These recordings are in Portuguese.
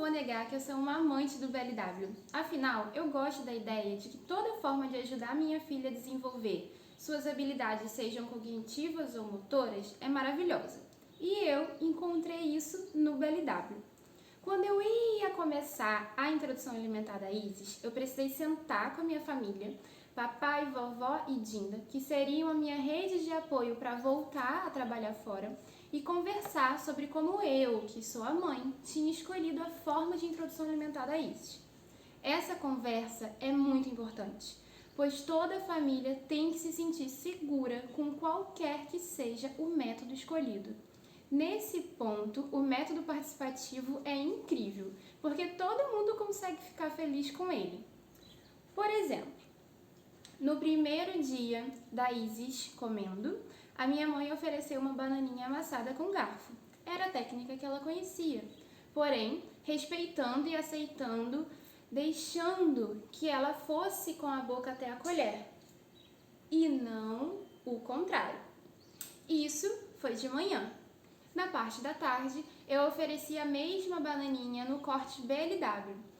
vou negar que eu sou uma amante do BLW. Afinal, eu gosto da ideia de que toda forma de ajudar minha filha a desenvolver suas habilidades, sejam cognitivas ou motoras, é maravilhosa. E eu encontrei isso no BLW. Quando eu ia começar a introdução alimentar da Isis, eu precisei sentar com a minha família, papai, vovó e Dinda, que seriam a minha rede de apoio para voltar a trabalhar fora, e conversar sobre como eu, que sou a mãe, tinha escolhido a forma de introdução alimentar da Isis. Essa conversa é muito importante, pois toda família tem que se sentir segura com qualquer que seja o método escolhido. Nesse ponto, o método participativo é incrível, porque todo mundo consegue ficar feliz com ele. Por exemplo, no primeiro dia da Isis comendo, a minha mãe ofereceu uma bananinha amassada com garfo. Era a técnica que ela conhecia, porém, respeitando e aceitando, deixando que ela fosse com a boca até a colher, e não o contrário. Isso foi de manhã. Na parte da tarde, eu ofereci a mesma bananinha no corte BLW.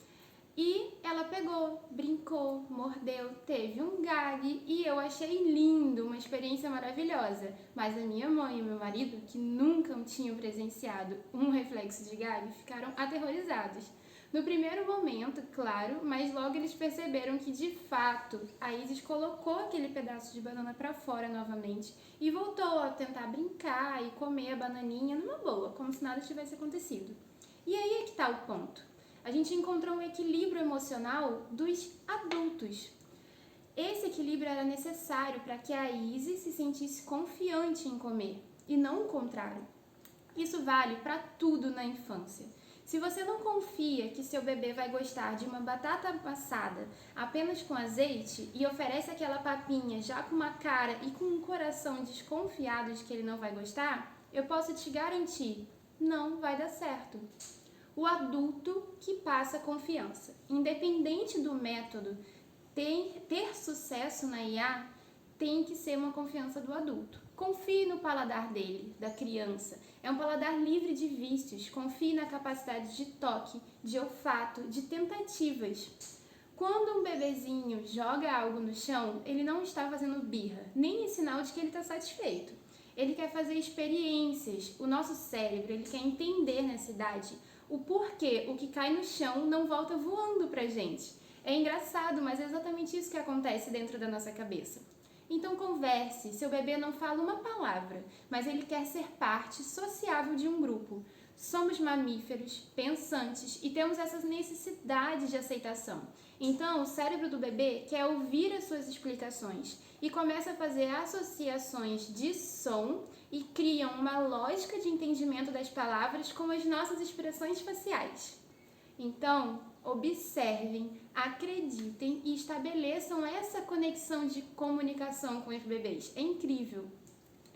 E ela pegou, brincou, mordeu, teve um gag e eu achei lindo, uma experiência maravilhosa. Mas a minha mãe e meu marido, que nunca tinham presenciado um reflexo de gag, ficaram aterrorizados. No primeiro momento, claro, mas logo eles perceberam que, de fato, a Isis colocou aquele pedaço de banana para fora novamente e voltou a tentar brincar e comer a bananinha numa boa, como se nada tivesse acontecido. E aí é que está o ponto. A gente encontrou um equilíbrio emocional dos adultos. Esse equilíbrio era necessário para que a Isis se sentisse confiante em comer, e não o contrário. Isso vale para tudo na infância. Se você não confia que seu bebê vai gostar de uma batata amassada apenas com azeite e oferece aquela papinha já com uma cara e com um coração desconfiado de que ele não vai gostar, eu posso te garantir, não vai dar certo. O adulto que passa confiança. Independente do método, ter sucesso na IA tem que ser uma confiança do adulto. Confie no paladar dele, da criança. É um paladar livre de vícios. Confie na capacidade de toque, de olfato, de tentativas. Quando um bebezinho joga algo no chão, ele não está fazendo birra, nem é sinal de que ele está satisfeito. Ele quer fazer experiências. O nosso cérebro, ele quer entender nessa idade o porquê o que cai no chão não volta voando pra gente. É engraçado, mas é exatamente isso que acontece dentro da nossa cabeça. Então converse, seu bebê não fala uma palavra, mas ele quer ser parte sociável de um grupo. Somos mamíferos, pensantes e temos essas necessidades de aceitação. Então o cérebro do bebê quer ouvir as suas explicações e começa a fazer associações de som e criam uma lógica de entendimento das palavras com as nossas expressões faciais. Então, observem, acreditem e estabeleçam essa conexão de comunicação com os bebês. É incrível!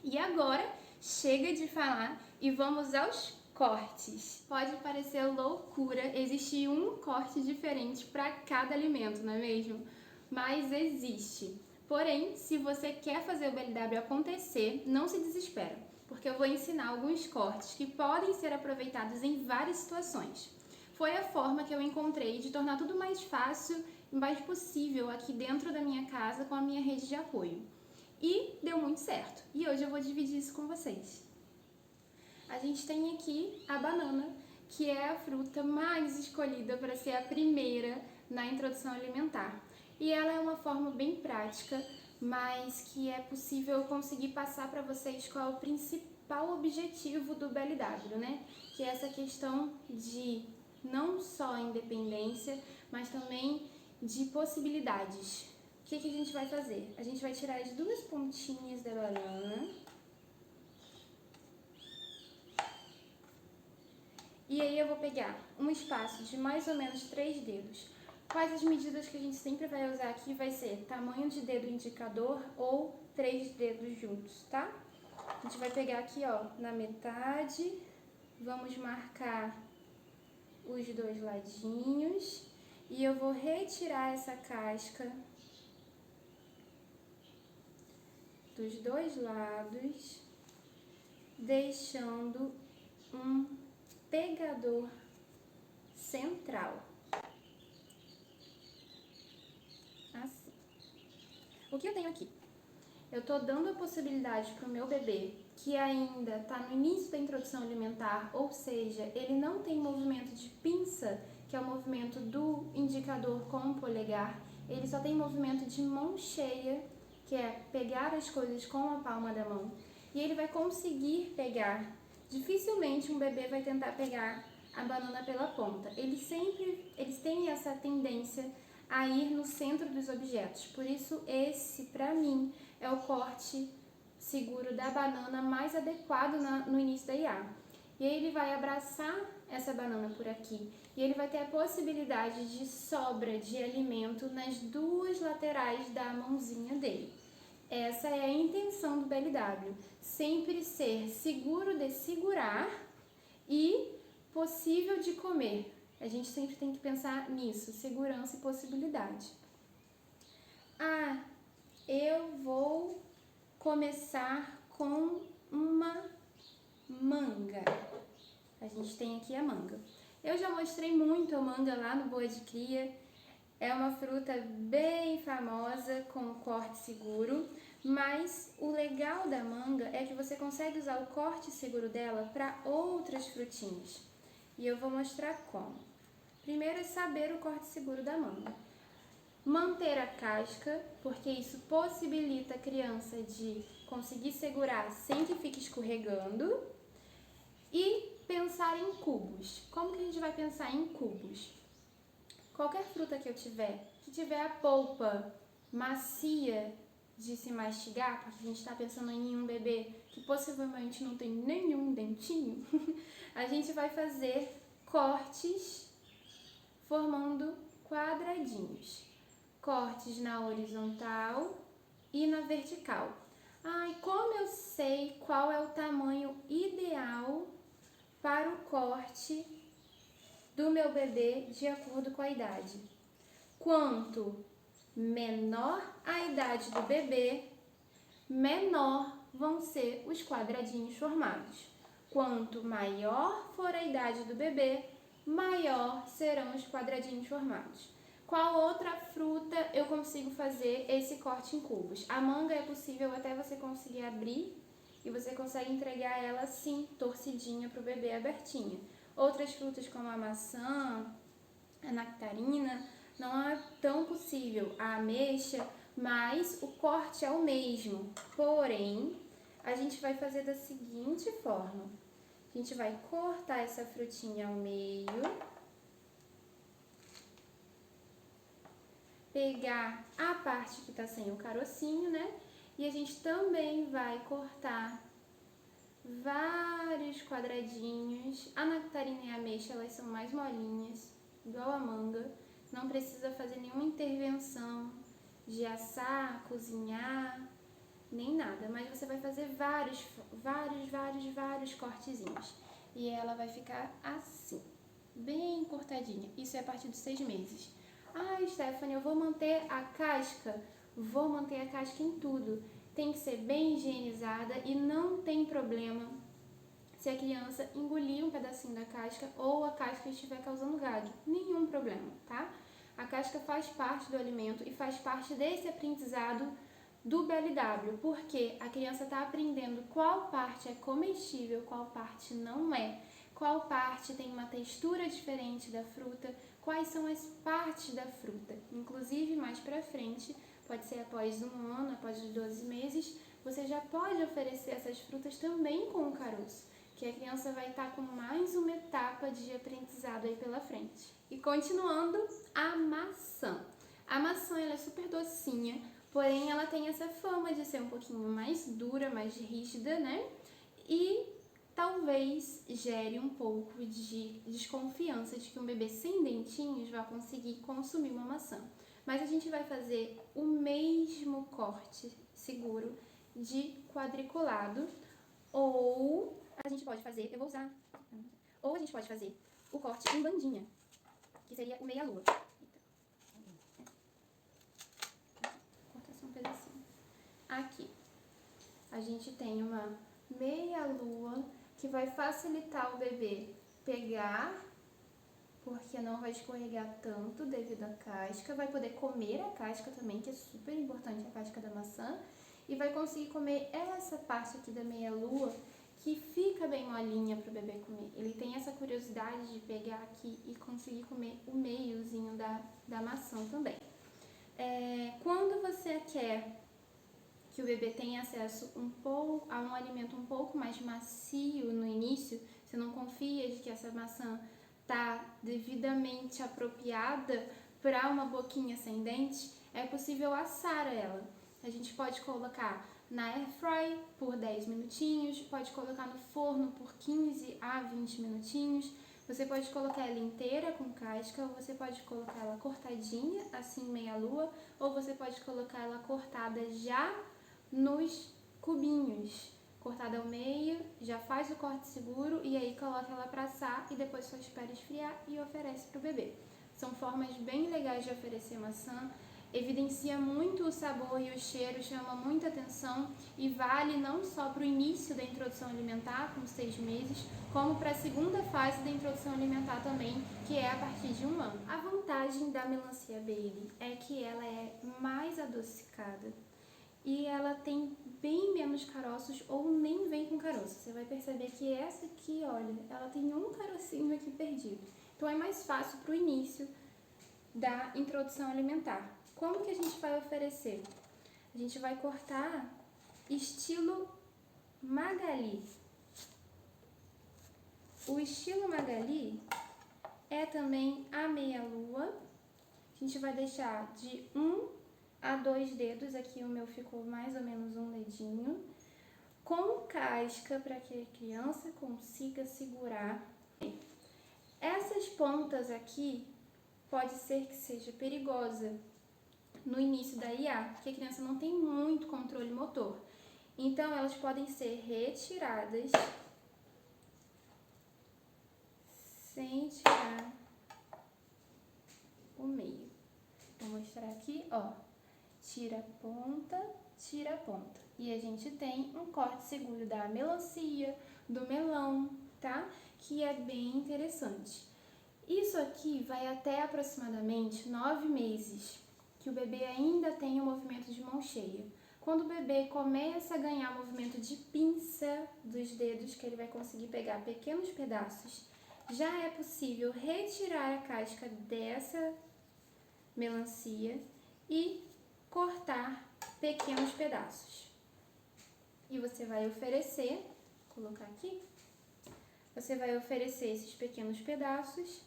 E agora, chega de falar e vamos aos cortes. Pode parecer loucura existir um corte diferente para cada alimento, não é mesmo? Mas existe. Porém, se você quer fazer o BLW acontecer, não se desespera, porque eu vou ensinar alguns cortes que podem ser aproveitados em várias situações. Foi a forma que eu encontrei de tornar tudo mais fácil e mais possível aqui dentro da minha casa com a minha rede de apoio. E deu muito certo. E hoje eu vou dividir isso com vocês. A gente tem aqui a banana, que é a fruta mais escolhida para ser a primeira na introdução alimentar. E ela é uma forma bem prática, mas que é possível conseguir passar para vocês qual é o principal objetivo do BLW, né? Que é essa questão de não só independência, mas também de possibilidades. O que a gente vai fazer? A gente vai tirar as duas pontinhas da banana. E aí eu vou pegar um espaço de mais ou menos 3 dedos. Quais as medidas que a gente sempre vai usar aqui vai ser tamanho de dedo indicador ou 3 dedos juntos, tá? A gente vai pegar aqui, ó, na metade, vamos marcar os dois ladinhos e eu vou retirar essa casca dos dois lados, deixando um pegador central. Assim. O que eu tenho aqui? Eu tô dando a possibilidade para o meu bebê, que ainda está no início da introdução alimentar, ou seja, ele não tem movimento de pinça, que é o movimento do indicador com o polegar, ele só tem movimento de mão cheia, que é pegar as coisas com a palma da mão, e ele vai conseguir pegar. Dificilmente um bebê vai tentar pegar a banana pela ponta. Eles têm essa tendência a ir no centro dos objetos. Por isso, esse, para mim, é o corte seguro da banana mais adequado no início da IA. E aí ele vai abraçar essa banana por aqui e ele vai ter a possibilidade de sobra de alimento nas duas laterais da mãozinha dele. Essa é a intenção do BLW, sempre ser seguro de segurar e possível de comer. A gente sempre tem que pensar nisso, segurança e possibilidade. Eu vou começar com uma manga. A gente tem aqui a manga. Eu já mostrei muito a manga lá no Boa de Cria. É uma fruta bem famosa, com corte seguro, mas o legal da manga é que você consegue usar o corte seguro dela para outras frutinhas. E eu vou mostrar como. Primeiro é saber o corte seguro da manga. Manter a casca, porque isso possibilita a criança de conseguir segurar sem que fique escorregando. E pensar em cubos. Como que a gente vai pensar em cubos? Qualquer fruta que eu tiver, que tiver a polpa macia de se mastigar, porque a gente está pensando em um bebê que possivelmente não tem nenhum dentinho, a gente vai fazer cortes formando quadradinhos. Cortes na horizontal e na vertical. Como eu sei qual é o tamanho ideal para o corte do meu bebê de acordo com a idade? Quanto menor a idade do bebê, menor vão ser os quadradinhos formados. Quanto maior for a idade do bebê, maior serão os quadradinhos formados. Qual outra fruta eu consigo fazer esse corte em cubos? A manga é possível até você conseguir abrir e você consegue entregar ela assim, torcidinha para o bebê abertinha. Outras frutas como a maçã, a nectarina, não é tão possível. A ameixa, mas o corte é o mesmo. Porém, a gente vai fazer da seguinte forma. A gente vai cortar essa frutinha ao meio. Pegar a parte que está sem o carocinho, né? E a gente também vai cortar vários quadradinhos. A nectarina e a ameixa, elas são mais molinhas, igual a manga. Não precisa fazer nenhuma intervenção de assar, cozinhar, nem nada. Mas você vai fazer vários cortezinhos. E ela vai ficar assim, bem cortadinha. Isso é a partir dos 6 meses. Stephanie, eu vou manter a casca? Vou manter a casca em tudo. Tem que ser bem higienizada e não tem problema se a criança engolir um pedacinho da casca ou a casca estiver causando gague. Nenhum problema, tá? A casca faz parte do alimento e faz parte desse aprendizado do BLW, porque a criança está aprendendo qual parte é comestível, qual parte não é, qual parte tem uma textura diferente da fruta, quais são as partes da fruta. Inclusive, mais para frente, pode ser após 1 ano, após os 12 meses, você já pode oferecer essas frutas também com o caroço, que a criança vai estar com mais uma etapa de aprendizado aí pela frente. E continuando, a maçã. A maçã ela é super docinha, porém ela tem essa fama de ser um pouquinho mais dura, mais rígida, né? E talvez gere um pouco de desconfiança de que um bebê sem dentinhos vai conseguir consumir uma maçã. Mas a gente vai fazer o mesmo corte seguro de quadriculado, ou a gente pode fazer, ou a gente pode fazer o corte em bandinha, que seria o meia-lua. Corta só um pedacinho. Aqui, a gente tem uma meia-lua que vai facilitar o bebê pegar porque não vai escorregar tanto devido à casca. Vai poder comer a casca também, que é super importante, a casca da maçã. E vai conseguir comer essa parte aqui da meia-lua, que fica bem molinha para o bebê comer. Ele tem essa curiosidade de pegar aqui e conseguir comer o meiozinho da maçã também. Quando você quer que o bebê tenha acesso a um alimento um pouco mais macio no início, você não confia de que essa maçã está devidamente apropriada para uma boquinha sem dente, é possível assar ela. A gente pode colocar na air fry por 10 minutinhos, pode colocar no forno por 15 a 20 minutinhos. Você pode colocar ela inteira com casca, ou você pode colocar ela cortadinha, assim meia-lua, ou você pode colocar ela cortada já nos cubinhos, cortada ao meio, já faz o corte seguro e aí coloca ela para assar e depois só espera esfriar e oferece para o bebê. São formas bem legais de oferecer maçã, evidencia muito o sabor e o cheiro, chama muita atenção e vale não só para o início da introdução alimentar, com 6 meses, como para a segunda fase da introdução alimentar também, que é a partir de 1 ano. A vantagem da melancia baby é que ela é mais adocicada e ela tem bem menos caroços ou nem vem com caroço. Você vai perceber que essa aqui, olha, ela tem um carocinho aqui perdido. Então é mais fácil para o início da introdução alimentar. Como que a gente vai oferecer? A gente vai cortar estilo Magali. O estilo Magali é também a meia-lua. A gente vai deixar de 1 a 2 dedos, aqui o meu ficou mais ou menos um dedinho, com casca para que a criança consiga segurar. Essas pontas aqui pode ser que seja perigosa no início da IA, porque a criança não tem muito controle motor. Então, elas podem ser retiradas sem tirar o meio. Vou mostrar aqui, ó. Tira a ponta. E a gente tem um corte seguro da melancia, do melão, tá? Que é bem interessante. Isso aqui vai até aproximadamente 9 meses, que o bebê ainda tem o movimento de mão cheia. Quando o bebê começa a ganhar movimento de pinça dos dedos, que ele vai conseguir pegar pequenos pedaços, já é possível retirar a casca dessa melancia e cortar pequenos pedaços. E você vai oferecer, vou colocar aqui, você vai oferecer esses pequenos pedaços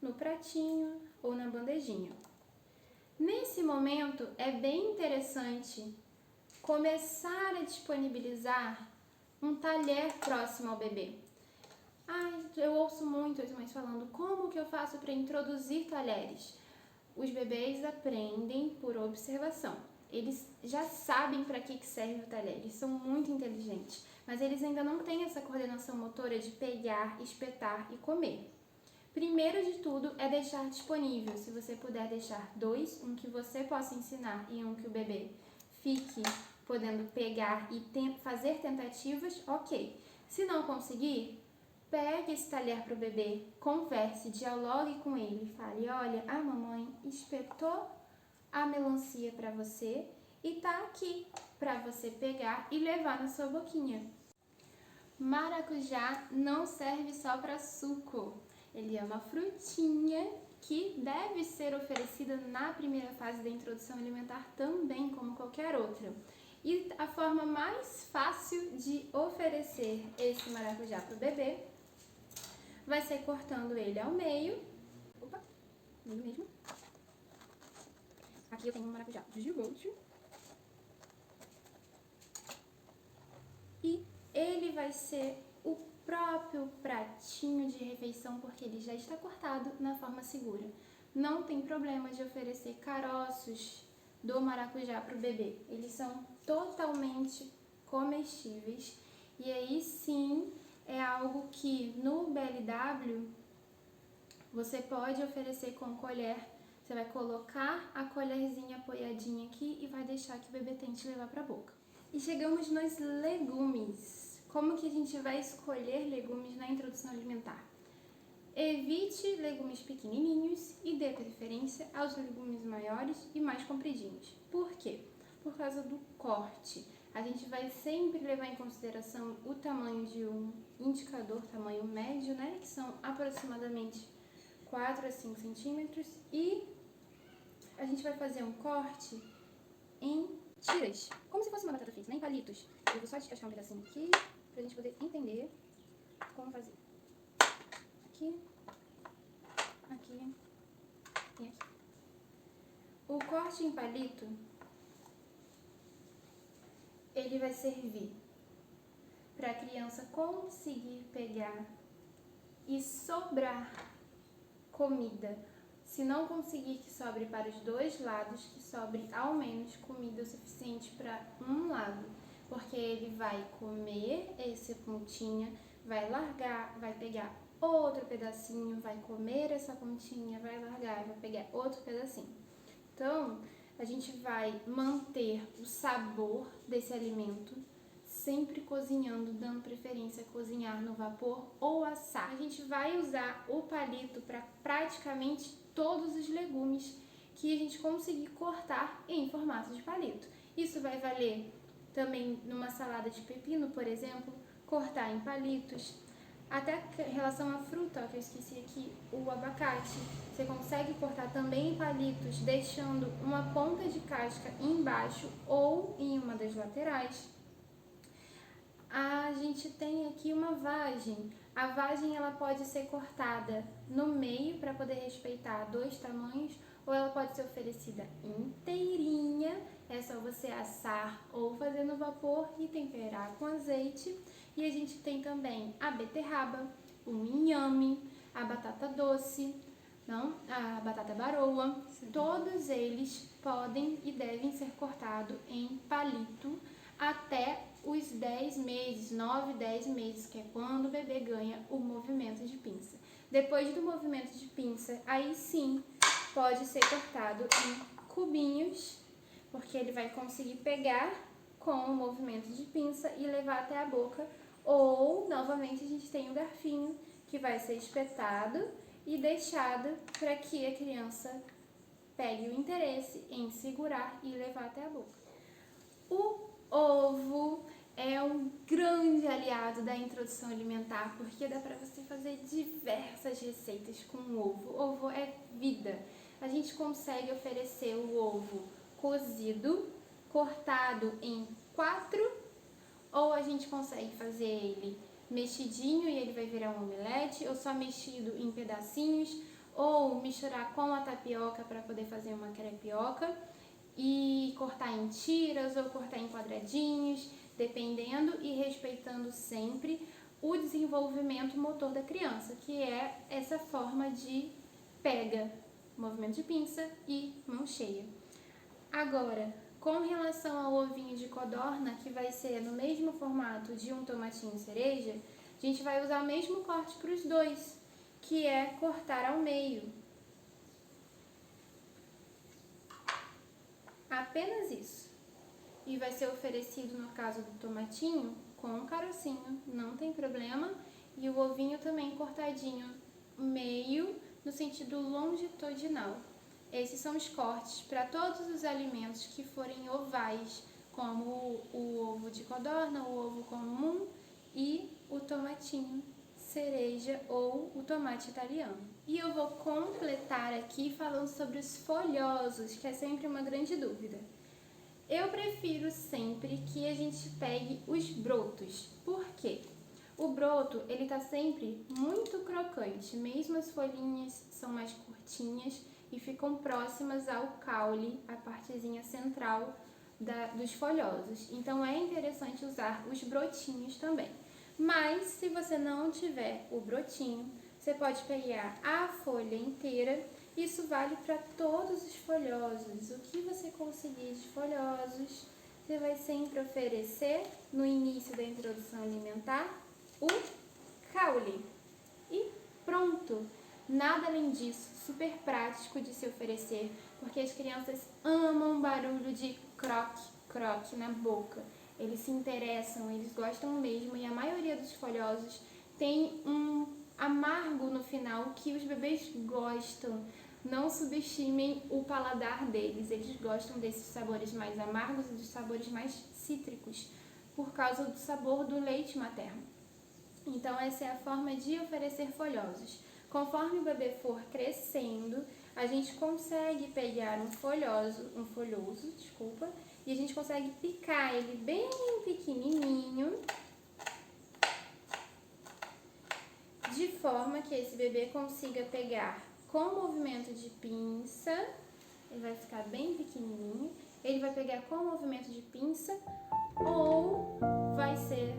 no pratinho ou na bandejinha. Nesse momento, é bem interessante começar a disponibilizar um talher próximo ao bebê. Eu ouço muito as mães falando, como que eu faço para introduzir talheres? Os bebês aprendem por observação. Eles já sabem para que serve o talher, eles são muito inteligentes, mas eles ainda não têm essa coordenação motora de pegar, espetar e comer. Primeiro de tudo é deixar disponível, se você puder deixar 2, um que você possa ensinar e um que o bebê fique podendo pegar e fazer tentativas, ok. Se não conseguir, pegue esse talher para o bebê, converse, dialogue com ele, fale, olha, a mamãe espetou a melancia para você e tá aqui para você pegar e levar na sua boquinha. Maracujá não serve só para suco. Ele é uma frutinha que deve ser oferecida na primeira fase da introdução alimentar também, como qualquer outra. E a forma mais fácil de oferecer esse maracujá para o bebê vai ser cortando ele ao meio. Opa, meio mesmo. Aqui eu tenho um maracujá gigante. E ele vai ser o próprio pratinho de refeição, porque ele já está cortado na forma segura. Não tem problema de oferecer caroços do maracujá para o bebê. Eles são totalmente comestíveis. E aí sim, é algo que no BLW você pode oferecer com colher. Você vai colocar a colherzinha apoiadinha aqui e vai deixar que o bebê tente levar para a boca. E chegamos nos legumes. Como que a gente vai escolher legumes na introdução alimentar? Evite legumes pequenininhos e dê preferência aos legumes maiores e mais compridinhos. Por quê? Por causa do corte. A gente vai sempre levar em consideração o tamanho de um indicador, tamanho médio, né? Que são aproximadamente 4 a 5 centímetros. E a gente vai fazer um corte em tiras, como se fosse uma batata frita, né? Em palitos. Eu vou só descascar um pedacinho aqui, pra gente poder entender como fazer. Aqui, aqui e aqui. O corte em palito, ele vai servir para a criança conseguir pegar e sobrar comida. Se não conseguir que sobre para os dois lados, que sobre ao menos comida o suficiente para um lado. Porque ele vai comer essa pontinha, vai largar, vai pegar outro pedacinho, vai comer essa pontinha, vai largar, vai pegar outro pedacinho. Então, a gente vai manter o sabor desse alimento sempre cozinhando, dando preferência a cozinhar no vapor ou assar. A gente vai usar o palito para praticamente todos os legumes que a gente conseguir cortar em formato de palito. Isso vai valer também numa salada de pepino, por exemplo, cortar em palitos. Até em relação à fruta, ó, que eu esqueci aqui, o abacate, você consegue cortar também em palitos, deixando uma ponta de casca embaixo ou em uma das laterais. A gente tem aqui uma vagem. A vagem ela pode ser cortada no meio para poder respeitar dois tamanhos, ou ela pode ser oferecida inteirinha. É só você assar ou fazer no vapor e temperar com azeite. E a gente tem também a beterraba, o inhame, a batata doce, a batata baroa. Sim. Todos eles podem e devem ser cortados em palito até os 10 meses, 9, 10 meses, que é quando o bebê ganha o movimento de pinça. Depois do movimento de pinça, aí sim pode ser cortado em cubinhos, porque ele vai conseguir pegar com o movimento de pinça e levar até a boca. Ou, novamente, a gente tem o garfinho, que vai ser espetado e deixado para que a criança pegue o interesse em segurar e levar até a boca. O ovo é um grande aliado da introdução alimentar, porque dá para você fazer diversas receitas com o ovo. O ovo é vida. A gente consegue oferecer o ovo cozido, cortado em 4, ou a gente consegue fazer ele mexidinho e ele vai virar um omelete, ou só mexido em pedacinhos, ou misturar com a tapioca para poder fazer uma crepioca e cortar em tiras ou cortar em quadradinhos, dependendo e respeitando sempre o desenvolvimento motor da criança, que é essa forma de pega, movimento de pinça e mão cheia. Agora, com relação ao ovinho de codorna, que vai ser no mesmo formato de um tomatinho cereja, a gente vai usar o mesmo corte para os dois, que é cortar ao meio. Apenas isso. E vai ser oferecido, no caso do tomatinho, com um carocinho, não tem problema. E o ovinho também cortadinho meio, no sentido longitudinal. Esses são os cortes para todos os alimentos que forem ovais, como o ovo de codorna, o ovo comum e o tomatinho cereja ou o tomate italiano. E eu vou completar aqui falando sobre os folhosos, que é sempre uma grande dúvida. Eu prefiro sempre que a gente pegue os brotos. Por quê? O broto, ele tá sempre muito crocante, mesmo as folhinhas são mais curtinhas e ficam próximas ao caule, a partezinha central dos folhosos. Então é interessante usar os brotinhos também. Mas se você não tiver o brotinho, você pode pegar a folha inteira. Isso vale para todos os folhosos. O que você conseguir de folhosos, você vai sempre oferecer no início da introdução alimentar o caule. E pronto! Nada além disso, super prático de se oferecer, porque as crianças amam barulho de croque na boca. Eles se interessam, eles gostam mesmo, e a maioria dos folhosos tem amargo no final, que os bebês gostam. Não subestimem o paladar deles, eles gostam desses sabores mais amargos e dos sabores mais cítricos, por causa do sabor do leite materno. Então essa é a forma de oferecer folhosos. Conforme o bebê for crescendo, a gente consegue pegar um folhoso, e a gente consegue picar ele bem pequenininho, de forma que esse bebê consiga pegar com movimento de pinça. Ele vai ficar bem pequenininho, ele vai pegar com movimento de pinça ou vai ser